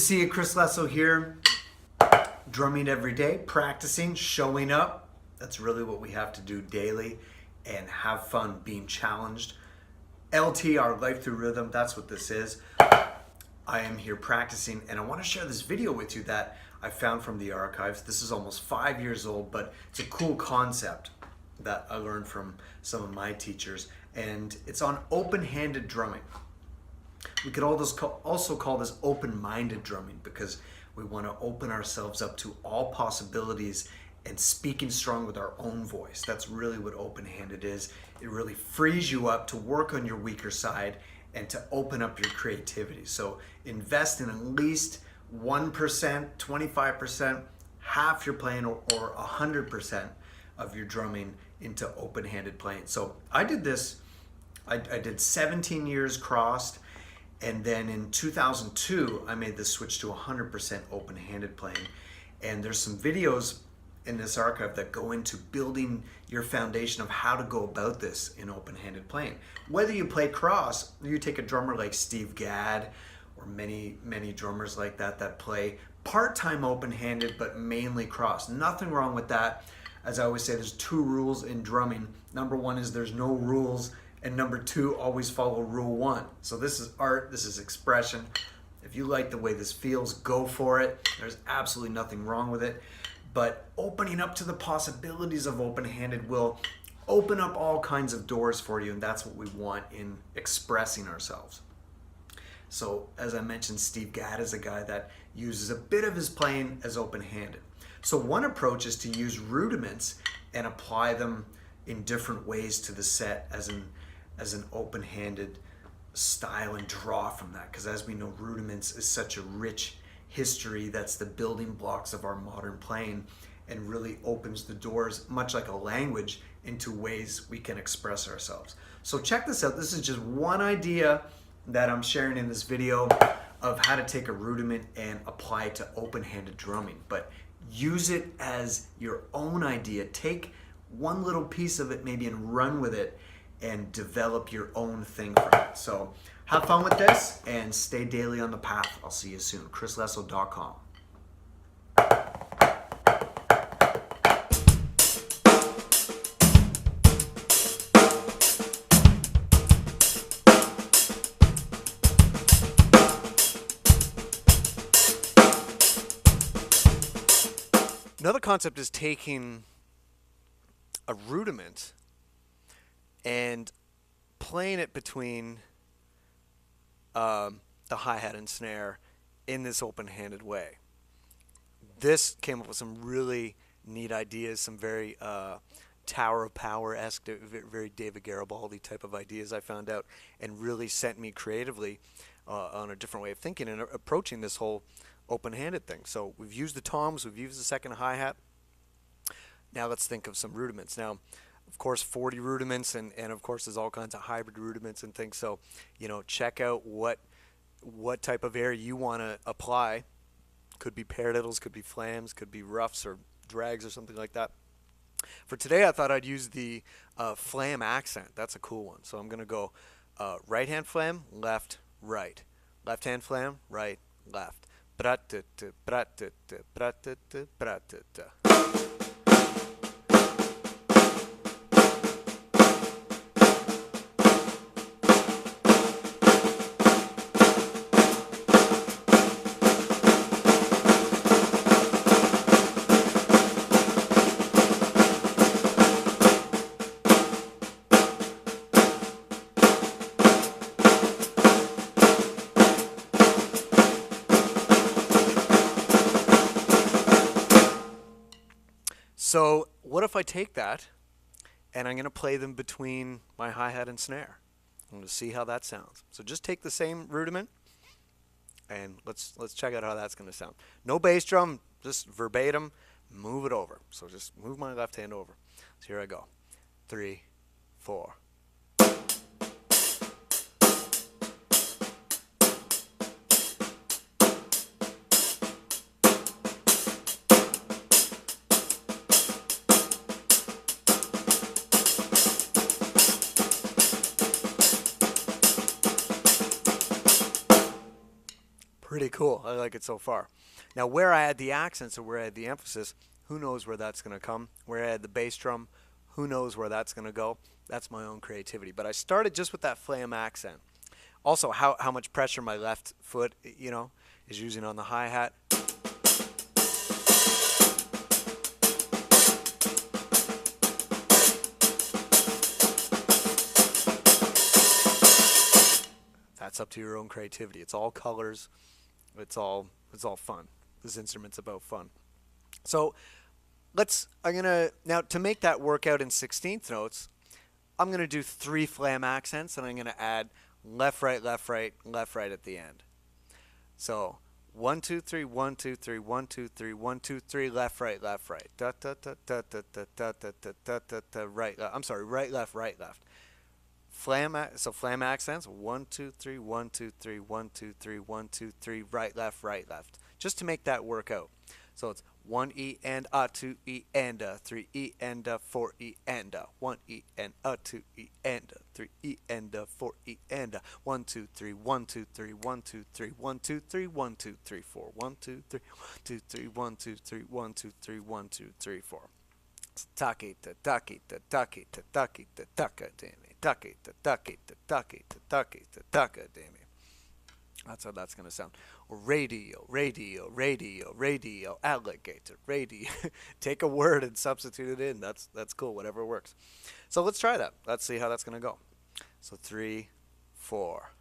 see you, Chris Lesso here. Drumming every day, practicing, showing up. That's really what we have to do daily and have fun being challenged. LT, our life through rhythm, that's what this is. I am here practicing and I want to share this video with you that I found from the archives. This is almost 5 years old, but it's a cool concept that I learned from some of my teachers, and it's on open-handed drumming. We could also call this open-minded drumming because we want to open ourselves up to all possibilities and speaking strong with our own voice. That's really what open-handed is. It really frees you up to work on your weaker side and to open up your creativity. So invest in at least 1%, 25%, half your playing, or 100% of your drumming into open-handed playing. So I did this, I did 17 years crossed, and then in 2002, I made the switch to 100% open-handed playing. And there's some videos in this archive that go into building your foundation of how to go about this in open-handed playing. Whether you play cross, or you take a drummer like Steve Gadd, or many drummers like that play part-time open-handed, but mainly cross. Nothing wrong with that. As I always say, there's 2 rules in drumming. Number 1 is there's no rules. And number 2, always follow rule 1. So this is art, this is expression. If you like the way this feels, go for it. There's absolutely nothing wrong with it. But opening up to the possibilities of open-handed will open up all kinds of doors for you, and that's what we want in expressing ourselves. So as I mentioned, Steve Gadd is a guy that uses a bit of his playing as open-handed. So one approach is to use rudiments and apply them in different ways to the set as an open-handed style and draw from that, because as we know, rudiments is such a rich history. That's the building blocks of our modern playing and really opens the doors, much like a language, into ways we can express ourselves. So check this out. This is just one idea that I'm sharing in this video of how to take a rudiment and apply it to open-handed drumming, but use it as your own idea. Take one little piece of it maybe and run with it and develop your own thing from it. So have fun with this and stay daily on the path. I'll see you soon. chrislesso.com. Another concept is taking a rudiment and playing it between the hi-hat and snare in this open-handed way. This came up with some really neat ideas, some very Tower of Power-esque, very David Garibaldi type of ideas I found out, and really sent me creatively on a different way of thinking and approaching this whole open-handed thing. So we've used the toms, we've used the second hi-hat. Now let's think of some rudiments. Now, of course, 40 rudiments, and of course there's all kinds of hybrid rudiments and things. So, you know, check out what type of air you want to apply. Could be paradiddles, could be flams, could be roughs or drags or something like that. For today, I thought I'd use the flam accent. That's a cool one. So I'm going to go right hand flam, left, right. Left hand flam, right, left. Bra-ta-ta, bra-ta-ta, bra-ta-ta, bra-ta-ta. So what if I take that and I'm going to play them between my hi-hat and snare? I'm going to see how that sounds. So just take the same rudiment and let's check out how that's going to sound. No bass drum, just verbatim, move it over. So just move my left hand over. So here I go. 3, 4. Pretty cool. I like it so far. Now, where I add the accents or where I add the emphasis, who knows where that's going to come. Where I add the bass drum, who knows where that's going to go. That's my own creativity. But I started just with that flam accent. Also, how much pressure my left foot, is using on the hi-hat. That's up to your own creativity. It's all colors. It's all fun. This instrument's about fun. So now to make that work out in 16th notes, I'm gonna do 3 flam accents and I'm gonna add left, right, left, right, left, right at the end. So 1, 2, 3, 1, 2, 3, 1, 2, 3, 1, 2, 3, left, right, left, right. Da da da da da da da da da da da right. I'm sorry, right, left, right, left. Flam accents 1, 2, 3, 1, 2, 3, 1, 2, 3, 1, 2, 3, right, left, just to make that work out. So it's 1 E and a, 2 E and a, 3 E and a, 4 E and a, 1 E and a, 2 E and a, 3 E and a, 4 E and a, 1 2 3 1 2 3 1 2 3 1 2 3 1 2 3 4 1 2 3 1 2 3 1 2 3 1 2 3 1 2 3 4. Taki ta taki ta taki ta taki ta taka dammy. Taki ta taki ta taki ta taki ta taka dammy. That's how that's gonna sound. Radio, radio, radio, radio, alligator, radio. Take a word and substitute it in. That's cool. Whatever works. So let's try that. Let's see how that's gonna go. So 3, 4.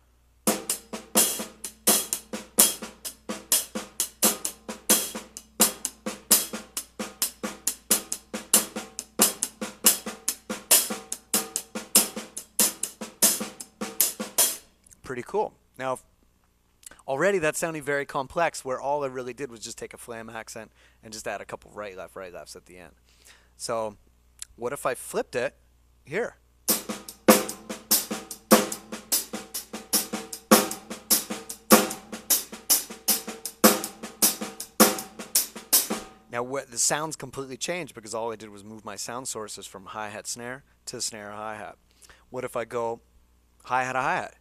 Pretty cool. Now, already that's sounding very complex, where all I really did was just take a flam accent and just add a couple right lefts at the end. So what if I flipped it here? Now the sounds completely changed because all I did was move my sound sources from hi-hat snare to snare hi-hat. What if I go hi-hat to hi-hat?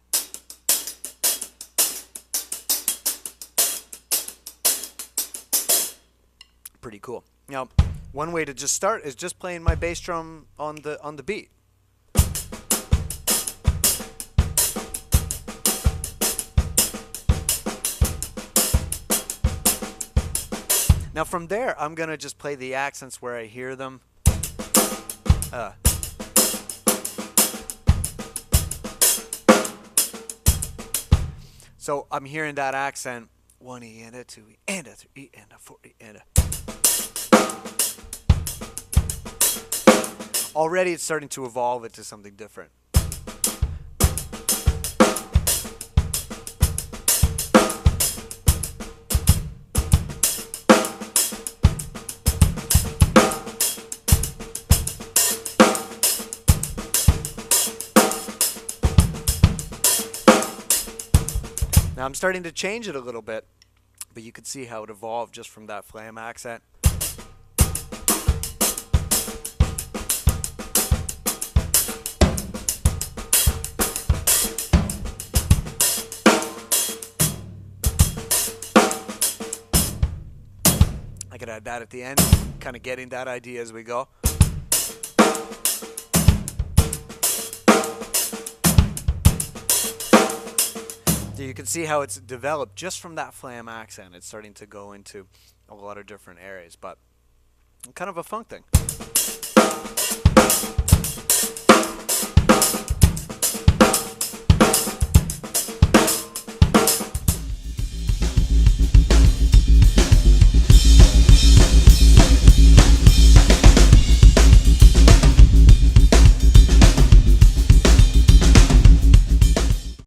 Pretty cool. Now, one way to just start is just playing my bass drum on the beat. Now from there, I'm gonna just play the accents where I hear them. So I'm hearing that accent. 1 E and a, 2 E and a, 3 E and a, 4 E and a. Already it's starting to evolve into something different. Now I'm starting to change it a little bit, but you can see how it evolved just from that flam accent. I could add that at the end, kind of getting that idea as we go. So you can see how it's developed just from that flam accent. It's starting to go into a lot of different areas, but kind of a funk thing.